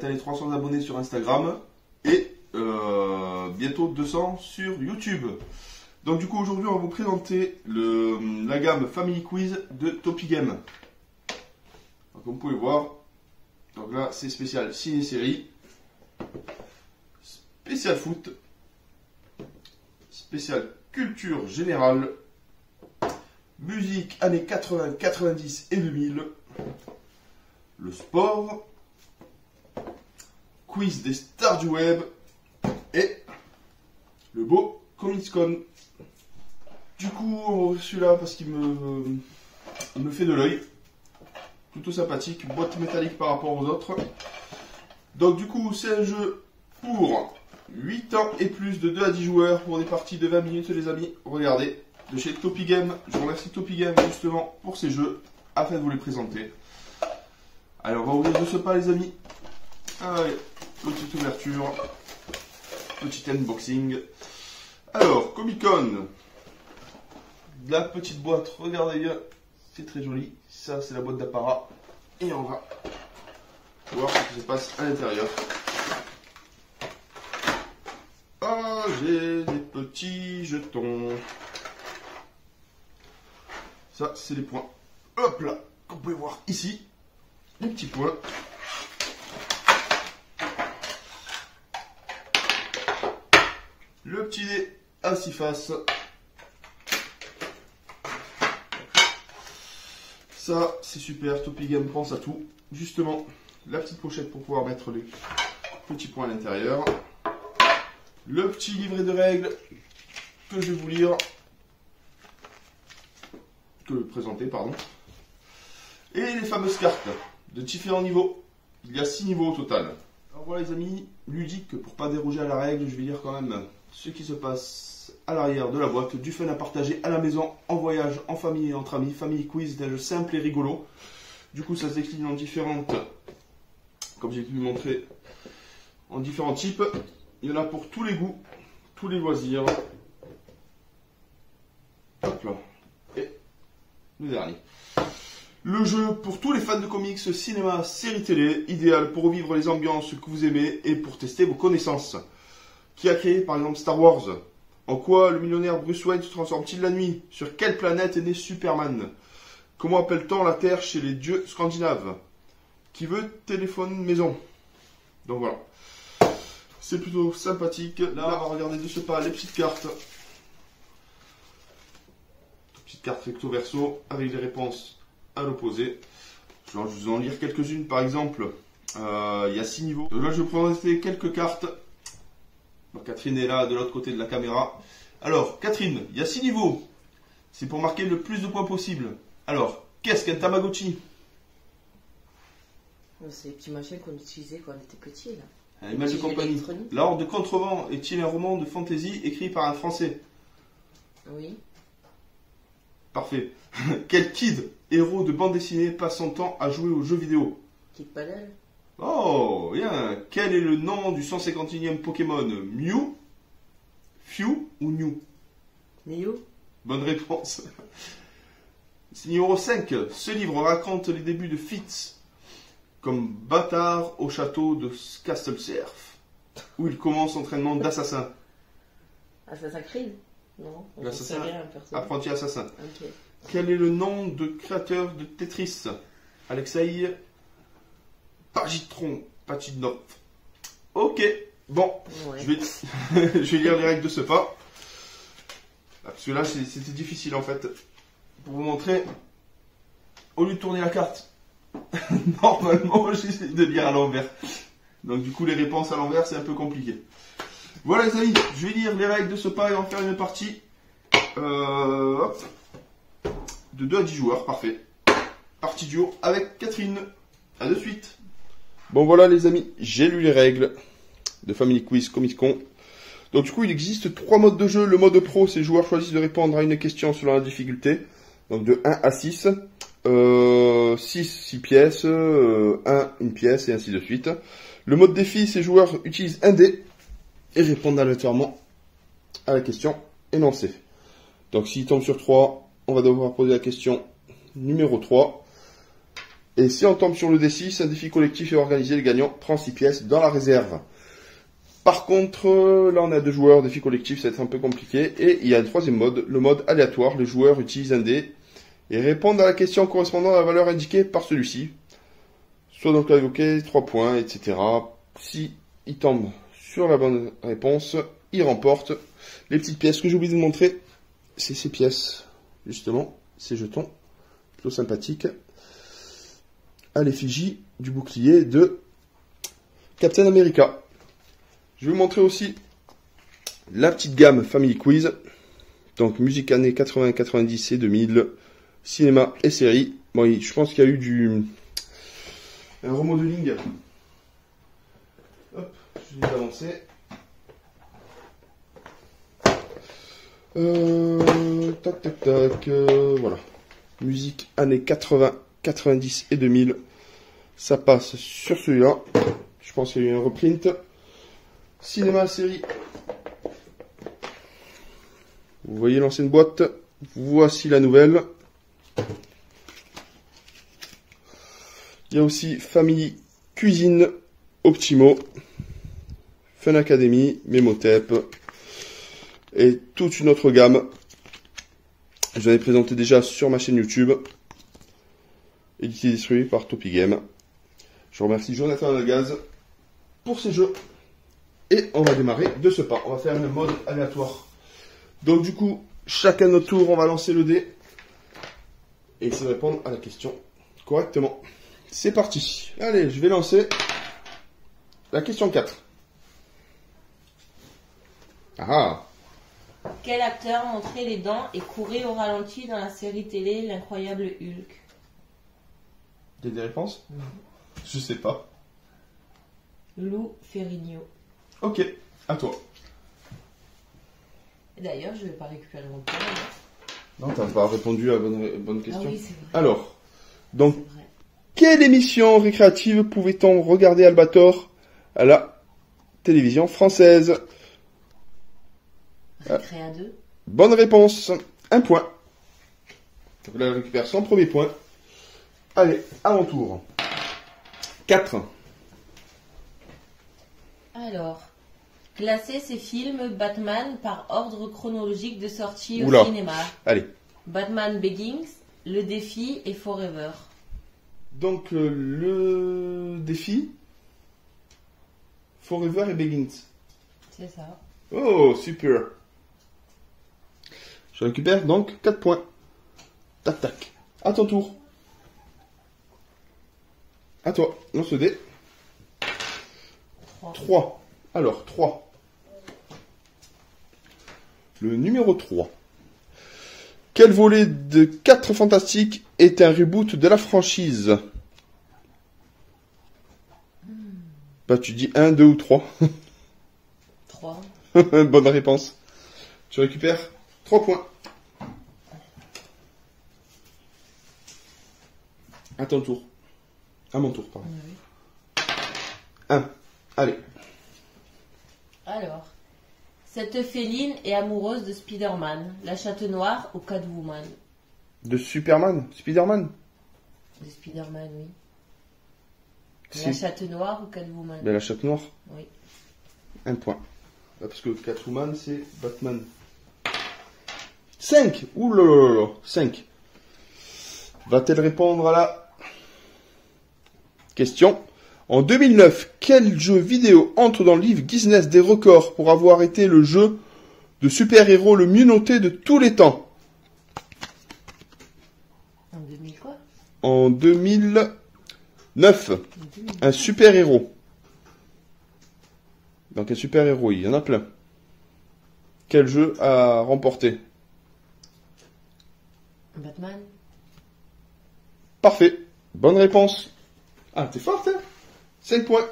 atteint les 300 abonnés sur Instagram et bientôt 200 sur YouTube. Donc du coup aujourd'hui on va vous présenter la gamme Family Quiz de Topigame. Donc comme vous pouvez voir, donc là c'est spécial ciné-série, spécial foot, spécial culture générale, musique années 80, 90 et 2000, le sport, quiz des stars du web et le beau Comics-Con. Du coup, on va celui-là parce qu'il me fait de l'œil. Plutôt sympathique, boîte métallique par rapport aux autres. Donc du coup, c'est un jeu pour 8 ans et plus de 2 à 10 joueurs pour des parties de 20 minutes les amis. Regardez, de chez Topigame. Je remercie Topigame justement pour ces jeux afin de vous les présenter. Allez, on va ouvrir de ce pas les amis. Allez, petite ouverture, petit unboxing. Alors, Comic-Con. La petite boîte, regardez bien, c'est très joli. Ça, c'est la boîte d'apparat. Et on va voir ce qui se passe à l'intérieur. Ah, j'ai des petits jetons. Ça, c'est les points. Hop là, comme vous pouvez voir ici, les petits points. Le petit dé à 6 faces. Ça, c'est super, Topigame pense à tout. Justement, la petite pochette pour pouvoir mettre les petits points à l'intérieur. Le petit livret de règles que je vais vous lire. Présenter, pardon. Et les fameuses cartes de différents niveaux. Il y a 6 niveaux au total. Alors voilà les amis, ludique, pour pas déroger à la règle, je vais lire quand même ce qui se passe à l'arrière de la boîte. Du fun à partager à la maison, en voyage, en famille et entre amis. Family Quiz, c'est un jeu simple et rigolo. Du coup, ça se décline en différentes, comme j'ai pu vous montrer, en différents types. Il y en a pour tous les goûts, tous les loisirs. Hop là. Et le dernier. Le jeu pour tous les fans de comics, cinéma, séries télé, idéal pour revivre les ambiances que vous aimez et pour tester vos connaissances. Qui a créé par exemple Star Wars? En quoi le millionnaire Bruce Wayne se transforme-t-il la nuit? Sur quelle planète est né Superman? Comment appelle-t-on la Terre chez les dieux scandinaves? Qui veut téléphone maison? Donc voilà. C'est plutôt sympathique. Là, on va regarder de ce pas les petites cartes. Petites cartes recto verso avec les réponses à l'opposé. Je vais vous en lire quelques-unes par exemple. Il y a 6 niveaux. Donc là, je vais vous présenter quelques cartes. Catherine est là de l'autre côté de la caméra. Alors, Catherine, il y a 6 niveaux. C'est pour marquer le plus de points possible. Alors, qu'est-ce qu'un Tamagotchi? C'est les petits machins qu'on utilisait quand on était petit là. Un image de compagnie. L'Ordre de Contrevent est-il un roman de fantasy écrit par un Français? Oui. Parfait. Quel kid, héros de bande dessinée, passe son temps à jouer aux jeux vidéo? Kid Paddle. Oh, bien. Quel est le nom du 151e Pokémon? Mew, Few ou New? Mew. Bonne réponse. Numéro 5. Ce livre raconte les débuts de Fitz comme bâtard au château de Castle Surf, où il commence l'entraînement d'assassin. Assassin's Creed? Non, L'assassin, personne. apprenti assassin. Ok. Quel est le nom de créateur de Tetris? Alexei Pajitnov. Ok, bon, Ouais. je vais lire les règles de ce pas. Parce que là, c'était difficile en fait. Pour vous montrer, au lieu de tourner la carte, normalement, j'essaie de lire à l'envers. Donc du coup, les réponses à l'envers, c'est un peu compliqué. Voilà les amis, je vais lire les règles de ce pas et en faire une partie hop, de 2 à 10 joueurs, parfait. Partie duo avec Catherine. A de suite. Bon voilà les amis, j'ai lu les règles de Family Quiz Comics-Con. Donc du coup il existe 3 modes de jeu. Le mode pro, c'est les joueurs choisissent de répondre à une question selon la difficulté. Donc de 1 à 6. 6 pièces, 1 une pièce et ainsi de suite. Le mode défi, ces joueurs utilisent un dé et répondent aléatoirement à la question énoncée. Donc s'ils tombent sur 3, on va devoir poser la question numéro 3. Et si on tombe sur le D6, un défi collectif est organisé, le gagnant prend 6 pièces dans la réserve. Par contre, là on a 2 joueurs, défi collectif, ça va être un peu compliqué. Et il y a un troisième mode, le mode aléatoire. Les joueurs utilisent un dé et répondent à la question correspondant à la valeur indiquée par celui-ci. Soit donc là évoqué, 3 points, etc. Si il tombe sur la bonne réponse, il remporte les petites pièces. Ce que j'ai oublié de vous montrer, c'est ces pièces, justement, ces jetons, plutôt sympathiques, à l'effigie du bouclier de Captain America. Je vais vous montrer aussi la petite gamme Family Quiz. Donc musique années 80, 90 et 2000, cinéma et séries. Bon, je pense qu'il y a eu un remodeling. Hop, je vais avancer. Tac, tac, tac. Voilà. Musique années 80, 90 et 2000. Ça passe sur celui-là. Je pense qu'il y a eu un reprint. Cinéma, série. Vous voyez l'ancienne boîte. Voici la nouvelle. Il y a aussi Family Cuisine, Optimo, Fun Academy, Memotep et toute une autre gamme. Je l'avais présenté déjà sur ma chaîne YouTube. Édité et distribué par Topi Game. Je remercie Jonathan Lagaz pour ces jeux. Et on va démarrer de ce pas. On va faire le mode aléatoire. Donc du coup, chacun notre tour, on va lancer le dé. Et essayer de répondre à la question correctement. C'est parti. Allez, je vais lancer la question 4. Ah. Quel acteur montrait les dents et courait au ralenti dans la série télé L'incroyable Hulk? Il y a des réponses? Je sais pas. Lou Ferrigno. Ok, à toi. D'ailleurs, je vais pas récupérer mon point. Non, t'as pas répondu à la bonne question. Ah oui, c'est vrai. Alors, donc, C'est vrai. quelle émission récréative pouvait-on regarder Albator à la télévision française? Récréa 2. Bonne réponse. 1 point. Donc là, elle récupère son premier point. Allez, à mon tour. 4. Alors, classer ces films Batman par ordre chronologique de sortie Oula. au cinéma. Allez. Batman Begins, Le Défi et Forever. Donc, le défi, Forever et Begins. C'est ça. Oh, super. Je récupère donc 4 points. Tac, tac. À ton tour. À toi. Lance le dé. 3. Alors, 3. Le numéro 3. Quel volet de 4 Fantastiques est un reboot de la franchise? Bah, tu dis 1, 2 ou 3. 3. Bonne réponse. Tu récupères 3 points. À ton tour. À mon tour, pardon. Oui. 1. Allez. Alors, cette féline est amoureuse de Spider-Man, la chatte noire ou Catwoman? De Superman? Spider-Man? De Spider-Man, oui. Si. La chatte noire ou Catwoman? Ben, la chatte noire. Oui. 1 point. Ah, parce que Catwoman, c'est Batman. 5. Ouh là là là. 5. Va-t-elle répondre à la question? En 2009, quel jeu vidéo entre dans le livre Guinness des records pour avoir été le jeu de super-héros le mieux noté de tous les temps? En 2000 quoi? En 2009, un super-héros. Donc un super-héros, il y en a plein. Quel jeu a remporté? Batman? Parfait. Bonne réponse. Ah, t'es forte, hein? 5 points.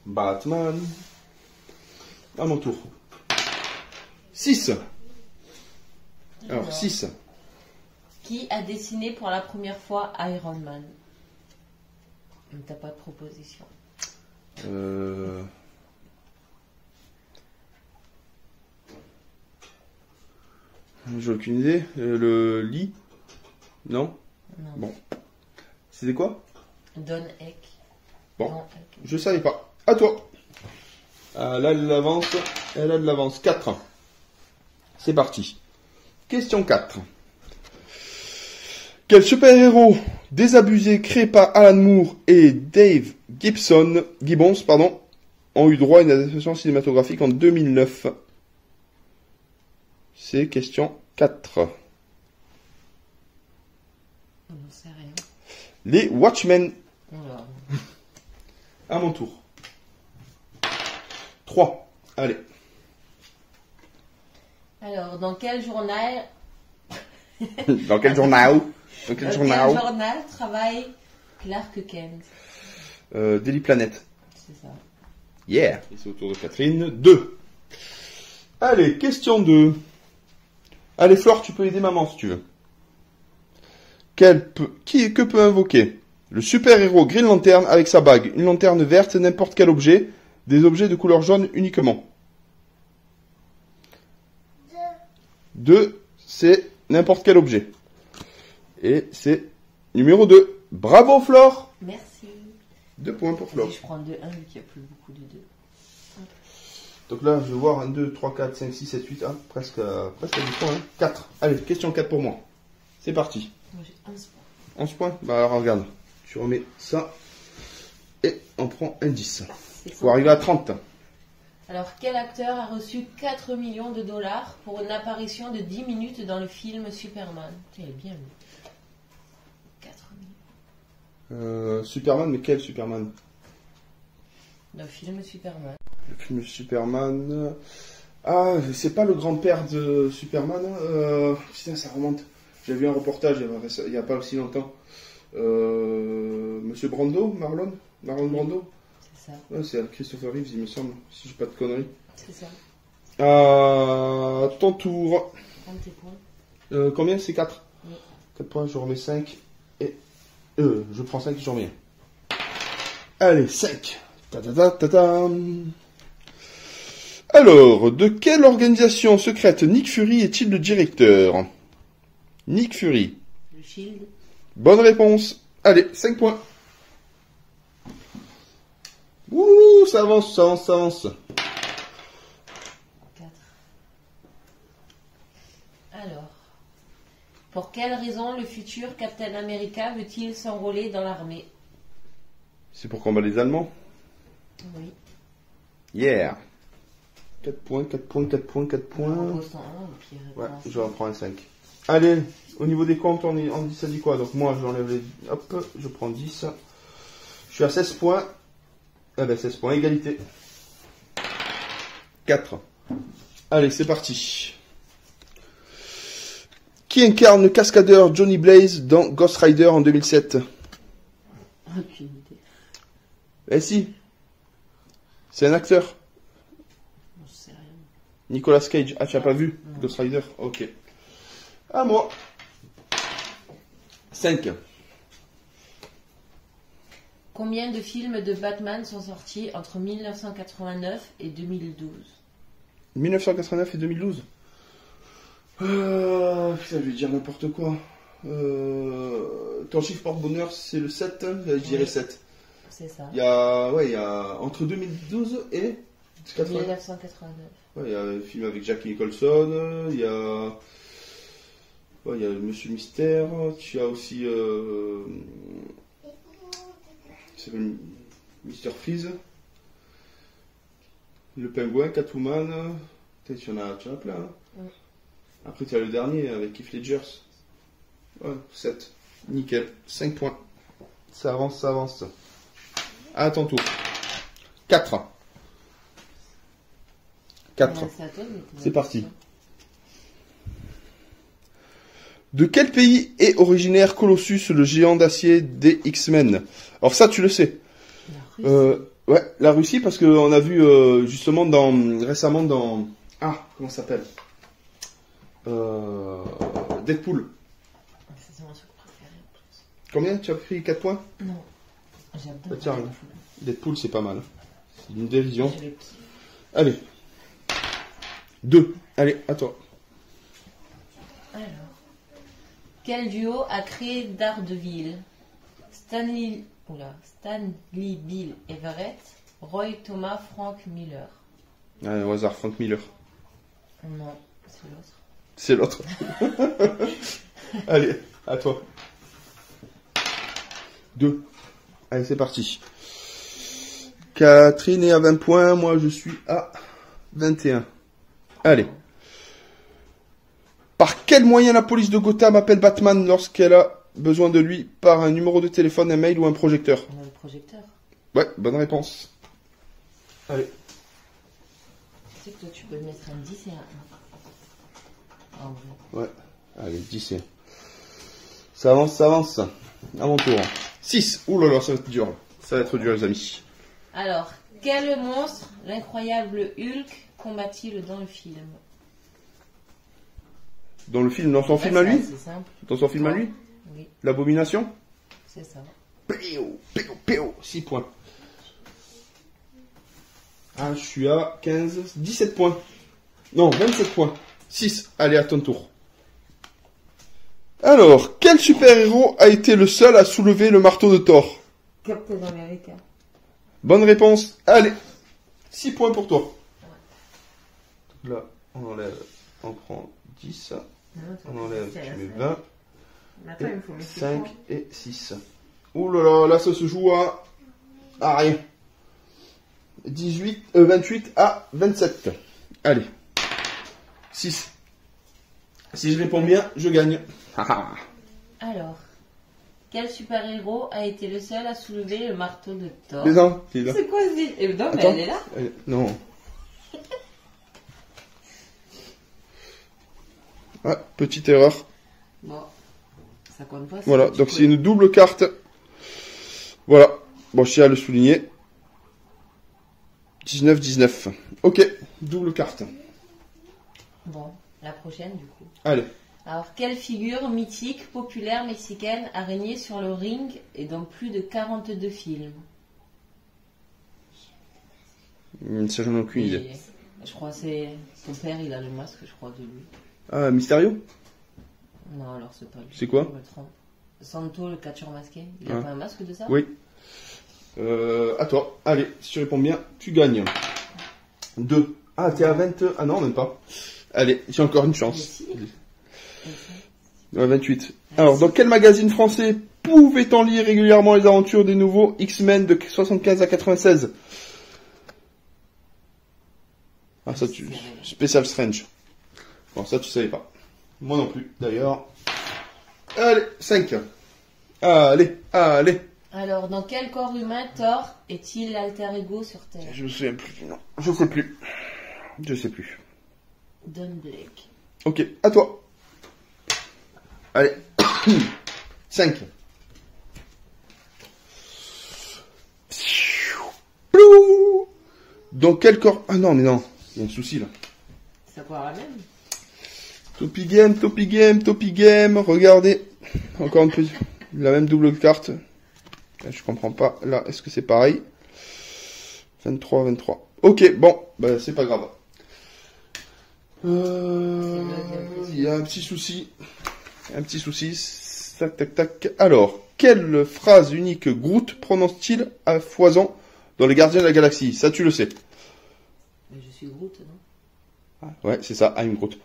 Batman. À mon tour. 6. Alors, 6. Qui a dessiné pour la première fois Iron Man? T'as pas de proposition. J'ai aucune idée. Le lit? Non? Non. Bon. C'était quoi? Don Heck. Bon, Don Heck. je savais pas. À toi. Ah, là, elle avance. Elle a de l'avance. 4. C'est parti. Question 4. Quel super-héros désabusé créé par Alan Moore et Dave Gibbons, ont eu droit à une adaptation cinématographique en 2009? C'est question 4. On n'en sait rien. Les Watchmen. Alors, À mon tour. 3. Allez. Alors, dans quel journal Dans quel journal? Dans Dans quel quel journal? journal travaille Clark Kent? Daily Planet. C'est ça. Yeah. Et c'est au tour de Catherine. 2. Allez, question 2. Allez, Flore, tu peux aider maman si tu veux. Que peut invoquer le super-héros Green Lantern avec sa bague, une lanterne verte, n'importe quel objet, des objets de couleur jaune uniquement? 2, c'est n'importe quel objet. Et c'est numéro 2. Bravo, Flore. Merci. 2 points pour Flore. Vas-y, je prends 2, 1 vu qu'il n'y a plus beaucoup de 2. Donc là, je vais voir 1, 2, 3, 4, 5, 6, 7, 8, presque à 10 points. Hein. 4. Allez, question 4 pour moi. C'est parti. Moi j'ai 11 points. 11 points. Bah alors regarde, tu remets ça et on prend un 10. Il faut arriver à 30. Alors, quel acteur a reçu 4 millions de dollars pour une apparition de 10 minutes dans le film Superman? Il est bien vu. 4 millions. Superman, mais quel Superman? Dans le film Superman. Le film Superman. Ah, c'est pas le grand-père de Superman. Putain, ça remonte. J'ai vu un reportage il y a pas aussi longtemps. Monsieur Brando, Marlon Brando. C'est ça. Ouais, c'est Christopher Reeves, il me semble, si je dis pas de conneries. C'est ça. Ton tour. Prends tes points. Combien? C'est 4. Oui. 4 points, je remets 5. Et je prends 5 et je remets 1. Allez, 5. Alors, de quelle organisation secrète Nick Fury est-il le directeur? Nick Fury. Le Shield. Bonne réponse. Allez, 5 points. Ouh, ça avance. 4. Alors, pour quelle raison le futur Captain America veut-il s'enrôler dans l'armée? C'est pour combattre les Allemands. Oui. Yeah. 4 points, 4 points, 4 points, 4 points. On pose en un, puis Ouais, réponse. je reprends un 5. Allez, au niveau des comptes, on dit ça dit quoi? Donc moi, j'enlève les... Hop, je prends 10. Je suis à 16 points. Eh ben 16 points, égalité. 4. Allez, c'est parti. Qui incarne le cascadeur Johnny Blaze dans Ghost Rider en 2007? Aucune idée. Eh si. C'est un acteur. Je sais rien. Nicolas Cage. Ah, tu n'as pas vu Non. Ghost Rider? Ok. À moi. 5. Combien de films de Batman sont sortis entre 1989 et 2012? 1989 et 2012. Putain, je vais dire n'importe quoi. Ton chiffre porte-bonheur, c'est le 7. Je dirais Oui. 7. C'est ça. Il y a entre 2012 et 80. 1989. Ouais, il y a un film avec Jack Nicholson. Il y a Monsieur Mystère. Tu as aussi c'est Mr. Freeze. Le Pingouin, Catwoman. Peut-être tu en as plein. Hein. Oui. Après, tu as le dernier avec Heath Ledger. Ouais, 7. Nickel. 5 points. Ça avance, ça avance. À ton tour. 4. 4. C'est à toi de me poser C'est la parti. question. De quel pays est originaire Colossus, le géant d'acier des X-Men? Alors ça, tu le sais. La Russie. Ouais, la Russie, parce qu'on a vu justement récemment dans... Ah, comment ça s'appelle Deadpool. C'est mon truc préféré en plus. Combien? Tu as pris 4 points? Non. J'adore. Bah, tiens, Deadpool, c'est pas mal. C'est une dérision. Je le kiffe. Allez. 2. Allez, à toi. Alors. Quel duo a créé Daredevil? Stanley Bill Everett, Roy Thomas Frank Miller. Au hasard, Frank Miller. Non, c'est l'autre. C'est l'autre. Allez, à toi. 2. Allez, c'est parti. Catherine est à 20 points, moi je suis à 21. Allez. Par quel moyen la police de Gotham appelle Batman lorsqu'elle a besoin de lui? Par un numéro de téléphone, un mail ou un projecteur? On a le projecteur. Ouais, bonne réponse. Allez. Tu sais que toi tu peux mettre un 10 et un 1. En vrai. Ouais, allez, 10 et 1. Ça avance, ça avance. À mon tour. 6. Ouh là là, ça va être dur. Ça va être dur, les amis. Alors, quel monstre l'incroyable Hulk combat-il dans le film? Dans le film, dans son film à lui? C'est simple. Dans son film à lui? Oui, L'abomination? c'est ça. Péo, péo, péo. 6 points. Ah, je suis à 15, 17 points. Non, 27 points. 6. Allez, à ton tour. Alors, quel super-héros a été le seul à soulever le marteau de Thor? Captain America. Bonne réponse. Allez. 6 points pour toi. Là, on enlève. On prend 10. On enlève, tu mets 20. Attends, il me faut mettre 5 et 6. Ouh là là, là ça se joue à rien. 28 à 27. Allez. 6. Si je réponds bien, je gagne. Alors, quel super-héros a été le seul à soulever le marteau de Thor? Mais non, il est là. C'est quoi ce dit? Non, mais Attends. elle est là. Non. Ah, petite erreur. Bon, ça compte pas. Voilà, donc c'est une double carte. Voilà. Bon, je tiens à le souligner. 19-19. Ok, double carte. Bon, la prochaine du coup. Allez. Alors, quelle figure mythique, populaire mexicaine a régné sur le ring et dans plus de 42 films? Ça, j'en ai aucune idée. Et je crois que c'est son père, il a le masque, je crois, de lui. Ah, Mysterio? Non, alors c'est pas lui. C'est quoi? Je me trompe. Santo, le catcheur masqué. Il a Ah. pas un masque de ça? Oui. À toi. Allez, si tu réponds bien, tu gagnes. 2. Ah, t'es à 20. Ah non, même pas. Allez, j'ai encore une chance. Ouais, 28. Alors, dans quel magazine français pouvait-on lire régulièrement les aventures des nouveaux X-Men de 75 à 96? Ah, ça, tu... Special Strange. Bon, ça, tu savais pas. Moi non plus, d'ailleurs. Allez, 5. Allez, allez. Alors, dans quel corps humain Thor est-il l'alter ego sur Terre? Je me souviens plus, non. Je sais plus. Je sais plus. Don Blake. Ok, à toi. Allez. 5. Dans quel corps... Ah non, mais non. Il y a un souci, là. C'est quoi la même? Topi Game, Topi Game, Topi Game. Regardez. Encore une petite... La même double carte. Je comprends pas. Là, est-ce que c'est pareil? 23, 23. Ok, bon. Bah, c'est pas grave. Il y a un petit souci. Un petit souci. Tac, tac, tac. Alors, quelle phrase unique Groot prononce-t-il à foison dans Les Gardiens de la Galaxie? Ça, tu le sais. Mais je suis Groot, non? Ah, ouais, c'est ça. I'm Groot.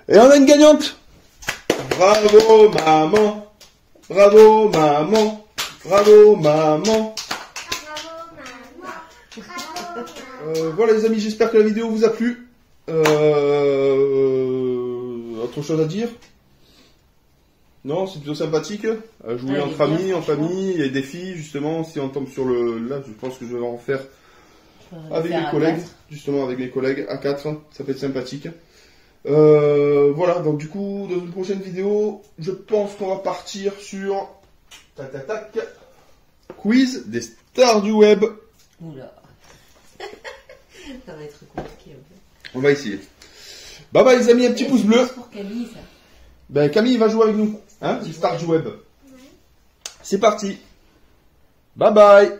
Et on a une gagnante. Bravo, maman. Bravo, maman. Bravo, maman. Voilà, les amis, j'espère que la vidéo vous a plu. Autre chose à dire? Non, c'est plutôt sympathique. Jouer Ouais, entre amis, bien, en famille, il y a des défis, justement. Si on tombe sur le... Là, je pense que je vais en faire avec mes collègues. Justement, avec mes collègues à 4. Ça peut être sympathique. Voilà, donc du coup, dans une prochaine vidéo, je pense qu'on va partir sur... Tac, tac, tac. Quiz des stars du web. Oula. Ça va être compliqué. On va essayer. Bye bye les amis, un petit pouce bleu. C'est pour Camille, ça. Ben Camille va jouer avec nous, hein, les stars du web. C'est parti. Bye bye.